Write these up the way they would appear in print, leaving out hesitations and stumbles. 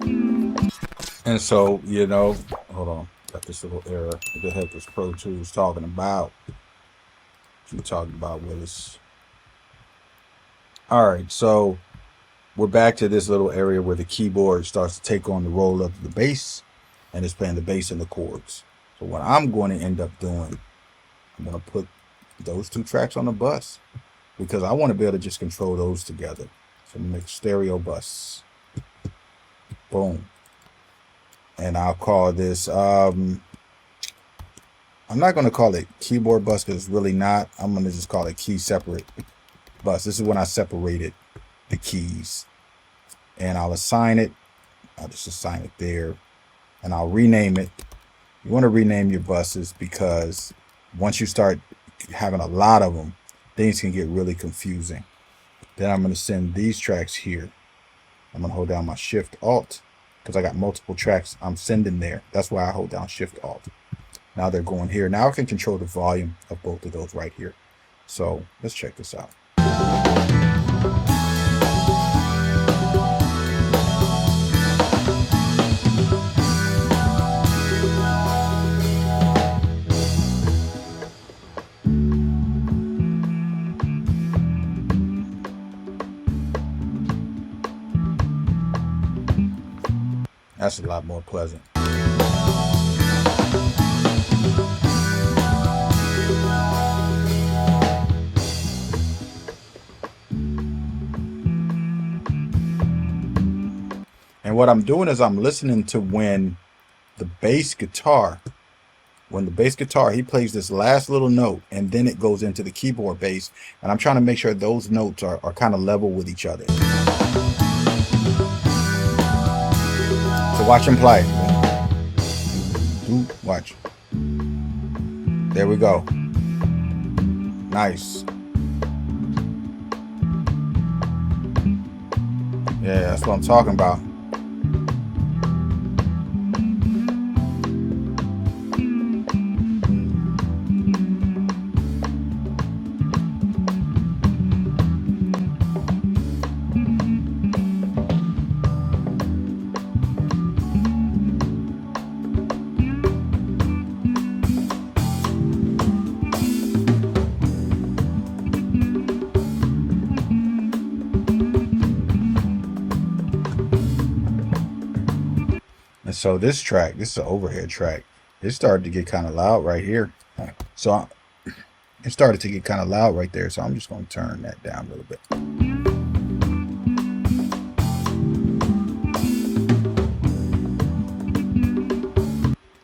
And so, you know, hold on, got this little error. What the heck is Pro Tools talking about? What you talking about, Willis? All right, so we're back to this little area where the keyboard starts to take on the role of the bass and it's playing the bass and the chords. So what I'm going to end up doing, I'm going to put those two tracks on the bus because I want to be able to just control those together. So I'm going to make stereo bus. Boom. And I'll call this, I'm not going to call it keyboard bus because it's really not. I'm going to just call it key separate bus. This is when I separated the keys. And I'll assign it. I'll just assign it there. And I'll rename it. You want to rename your buses because once you start having a lot of them, things can get really confusing. Then I'm going to send these tracks here. I'm going to hold down my Shift Alt because I got multiple tracks I'm sending there. That's why I hold down Shift Alt. Now they're going here. Now I can control the volume of both of those right here. So let's check this out. That's a lot more pleasant. And what I'm doing is I'm listening to when the bass guitar, he plays this last little note and then it goes into the keyboard bass. And I'm trying to make sure those notes are kind of level with each other. So watch him play. Watch. There we go. Nice. Yeah, that's what I'm talking about. And so this track, this is an overhead track. It started to get kind of loud right here. So it started to get kind of loud right there. So I'm just going to turn that down a little bit. I'm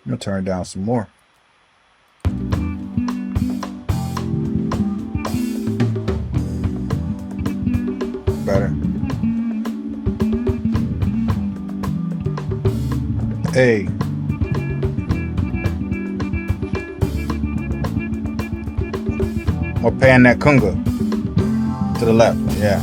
going to turn it down some more. Better. Hey. Or pan that conga to the left. Yeah.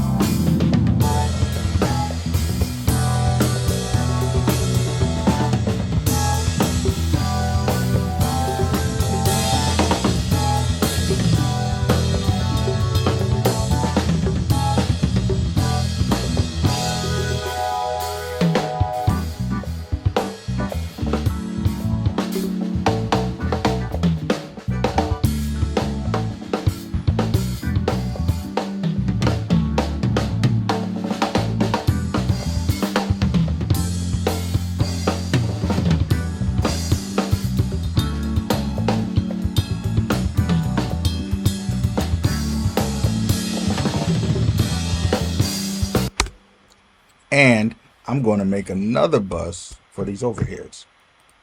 And I'm going to make another bus for these overheads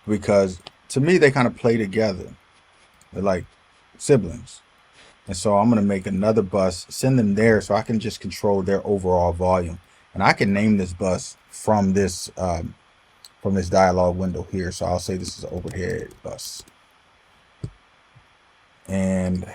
because to me, they kind of play together. They're like siblings. And so I'm going to make another bus, send them there so I can just control their overall volume. And I can name this bus from this dialog window here. So I'll say this is an overhead bus. And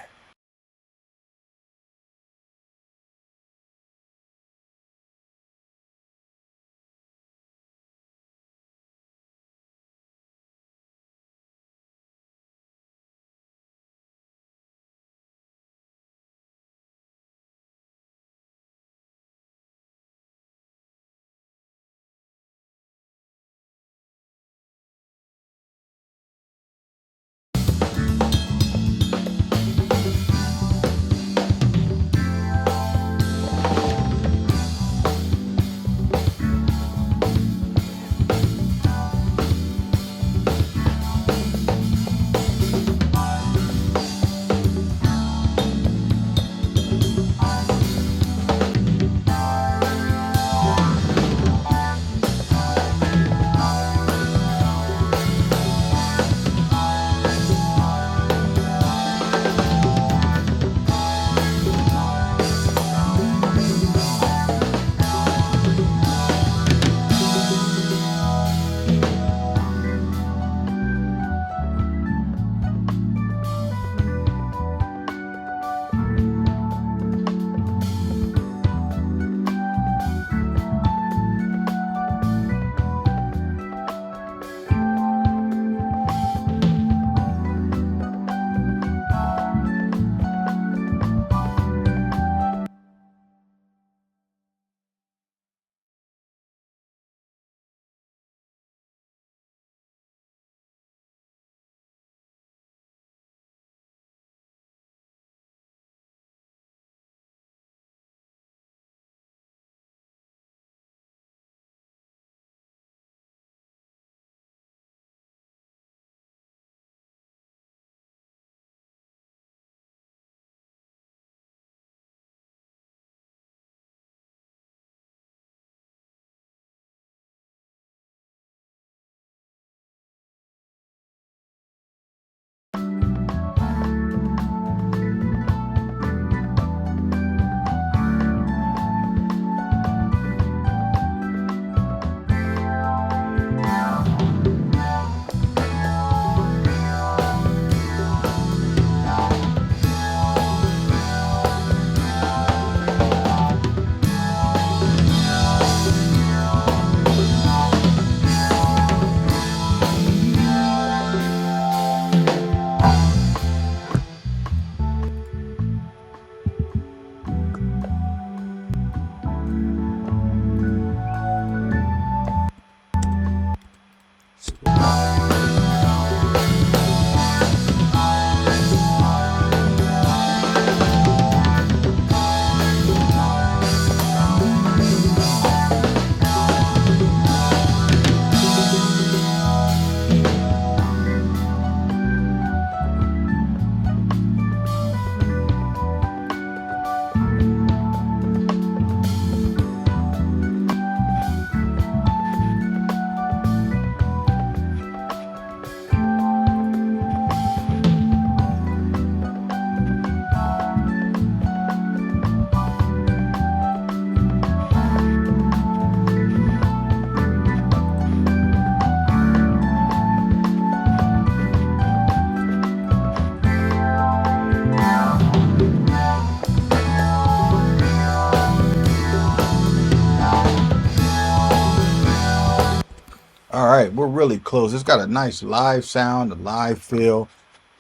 All right, we're really close. It's got a nice live sound, a live feel.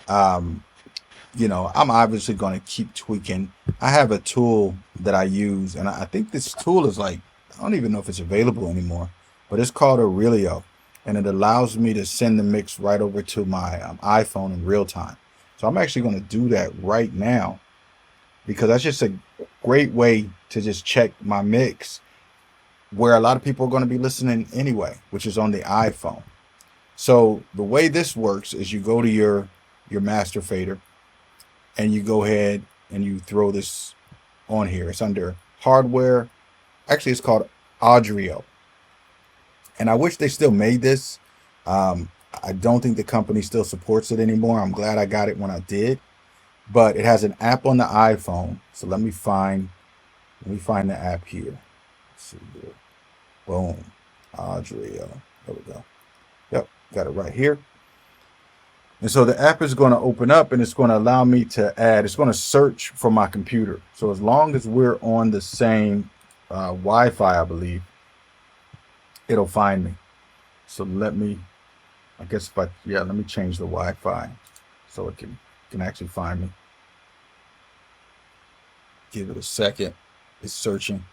Um, I'm obviously going to keep tweaking. I have a tool that I use, and I think this tool is like, I don't even know if it's available anymore, but it's called Aurelio, and it allows me to send the mix right over to my iPhone in real time. So I'm actually going to do that right now because that's just a great way to just check my mix where a lot of people are going to be listening anyway, which is on the iPhone. So the way this works is you go to your master fader and you go ahead and you throw this on here. It's under hardware. Actually, it's called Audrio. And I wish they still made this. I don't think the company still supports it anymore. I'm glad I got it when I did. But it has an app on the iPhone. So let me find the app here. Let's see here. Boom. Audrio. There we go. Yep, got it right here. And so the app is going to open up and it's going to allow me to add, it's going to search for my computer. So as long as we're on the same Wi-Fi, I believe, it'll find me. So let me change the Wi-Fi so it can actually find me. Give it a second. It's searching.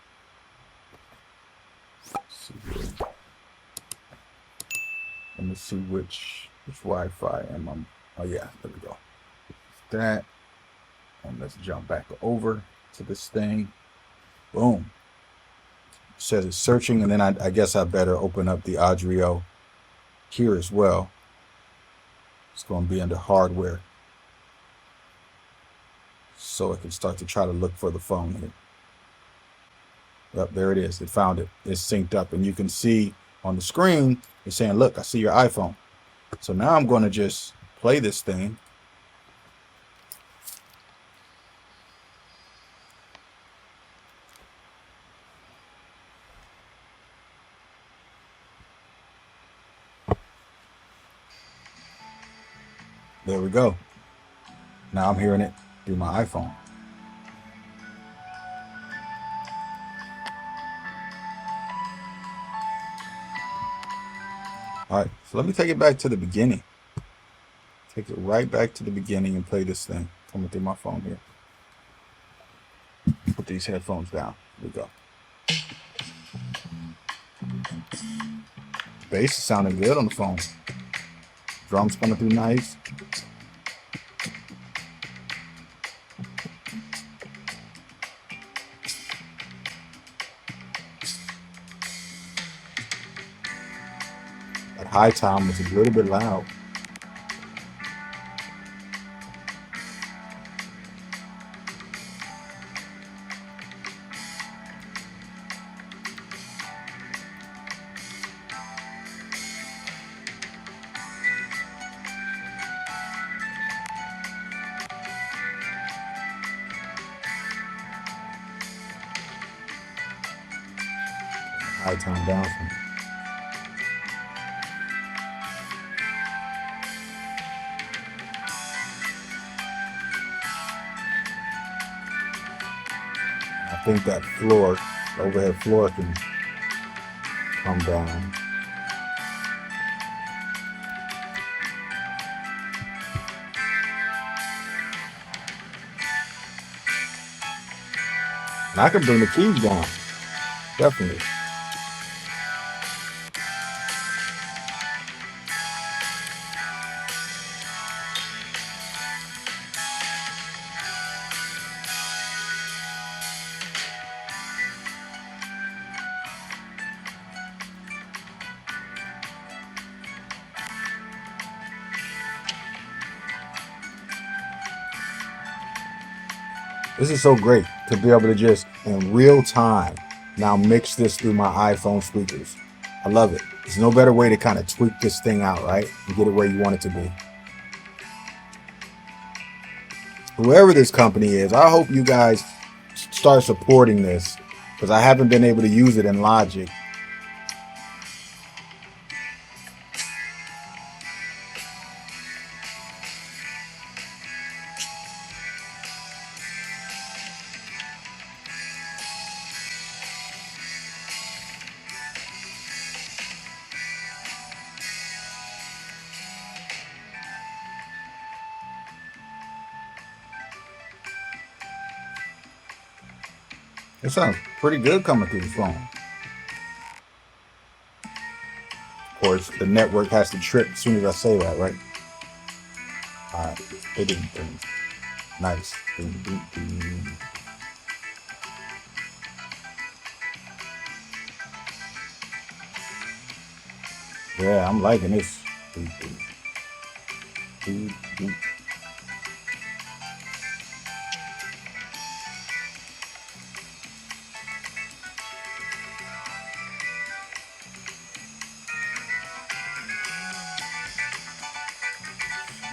Let me see which Wi-Fi am I. Oh yeah, there we go. That. And let's jump back over to this thing. Boom. It says it's searching, and then I guess I better open up the Audrio here as well. It's going to be under hardware. So I can start to try to look for the phone here. Yep, there it is. It found it. It's synced up. And you can see on the screen, it's saying, look, I see your iPhone. So now I'm going to just play this thing. There we go. Now I'm hearing it through my iPhone. All right, so let me take it back to the beginning. Take it right back to the beginning and play this thing coming through my phone here. Put these headphones down. Here we go. Bass is sounding good on the phone. Drums coming through nice. That high tom was a little bit loud. High tom down some. I think that floor, overhead floor, can come down. And I can bring the keys down. Definitely. This is so great to be able to just in real time now mix this through my iPhone speakers. I love it. There's no better way to kind of tweak this thing out, right? And get it where you want it to be. Whoever this company is, I hope you guys start supporting this because I haven't been able to use it in Logic. It sounds pretty good coming through the phone. Of course, the network has to trip as soon as I say that, right? All right. It didn't. Nice. Yeah, I'm liking this. Let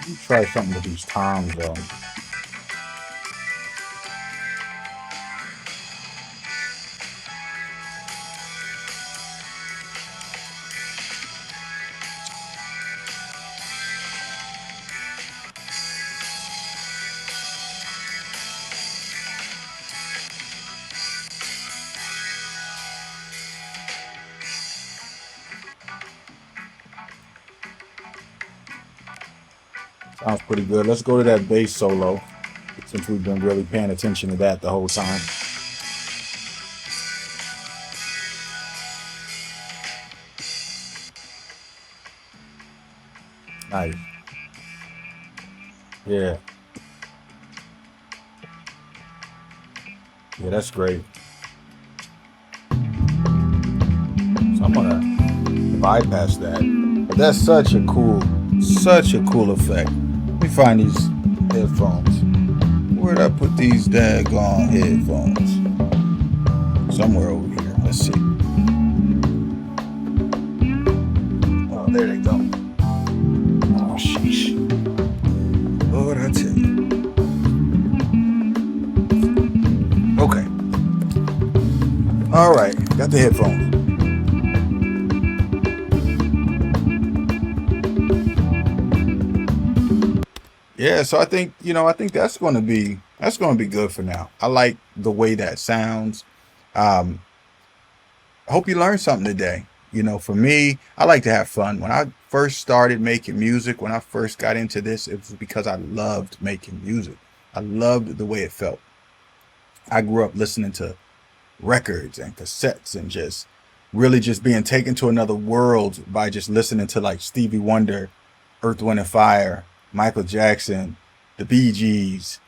me try something with these toms, though. Sounds pretty good. Let's go to that bass solo, since we've been really paying attention to that the whole time. Nice. Yeah. Yeah, that's great. So I'm gonna bypass that. But that's such a cool effect. Let me find these headphones. Where'd I put these daggone headphones? Somewhere over here. Let's see. Oh, there they go. Oh, sheesh. Lord, I tell you. Okay. All right. Got the headphones. Yeah, so I think that's gonna be good for now. I like the way that sounds. Um, I hope you learned something today. For me, I like to have fun. When I first started making music, when I first got into this, it was because I loved making music. I loved the way it felt. I grew up listening to records and cassettes and just really just being taken to another world by just listening to like Stevie Wonder, Earth, Wind and Fire, Michael Jackson, the Bee Gees,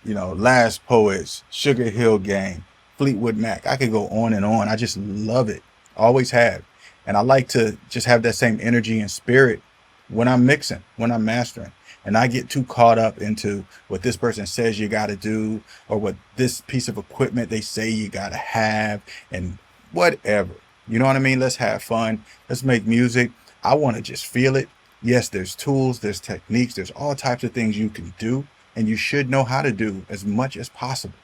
Last Poets, Sugar Hill Gang, Fleetwood Mac. I could go on and on. I just love it. Always have. And I like to just have that same energy and spirit when I'm mixing, when I'm mastering. And I get too caught up into what this person says you got to do, or what this piece of equipment they say you got to have, and whatever. You know what I mean? Let's have fun. Let's make music. I want to just feel it. Yes, there's tools, there's techniques, there's all types of things you can do, and you should know how to do as much as possible.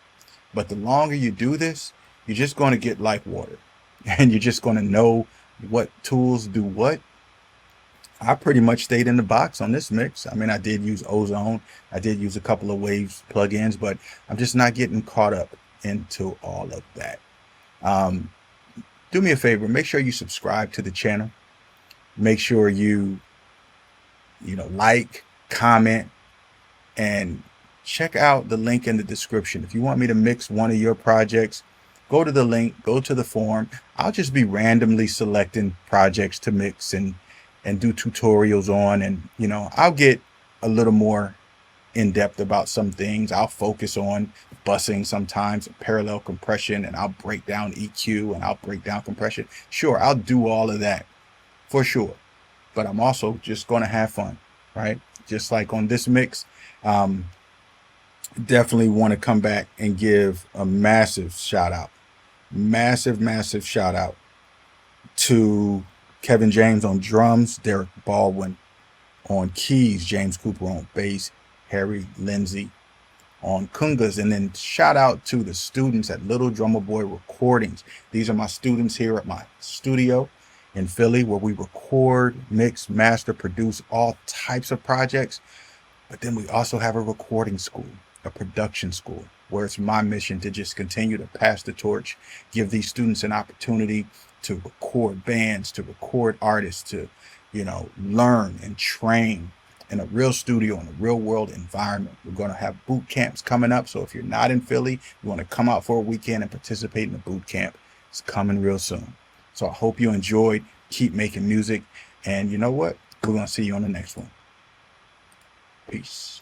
But the longer you do this, you're just going to get like water, and you're just going to know what tools do what. I pretty much stayed in the box on this mix. I mean, I did use Ozone. I did use a couple of Waves plugins, but I'm just not getting caught up into all of that. Do me a favor, make sure you subscribe to the channel. Make sure you like, comment, and check out the link in the description. If you want me to mix one of your projects, go to the link, go to the form. I'll just be randomly selecting projects to mix and do tutorials on, and I'll get a little more in depth about some things. I'll focus on bussing sometimes, parallel compression, and I'll break down EQ and I'll break down compression. Sure, I'll do all of that for sure, but I'm also just going to have fun, right? Just like on this mix. Definitely want to come back and give a massive shout out to Kevin James on drums, Derek Baldwin on keys, James Cooper on bass, Harry Lindsay on congas, and then shout out to the students at Lil Drummaboy Recordings. These are my students here at my studio in Philly, where we record, mix, master, produce all types of projects. But then we also have a recording school, a production school, where it's my mission to just continue to pass the torch, give these students an opportunity to record bands, to record artists, to learn and train in a real studio, in a real world environment. We're going to have boot camps coming up. So if you're not in Philly, you want to come out for a weekend and participate in a boot camp, it's coming real soon. So I hope you enjoyed. Keep making music. And you know what? We're going to see you on the next one. Peace.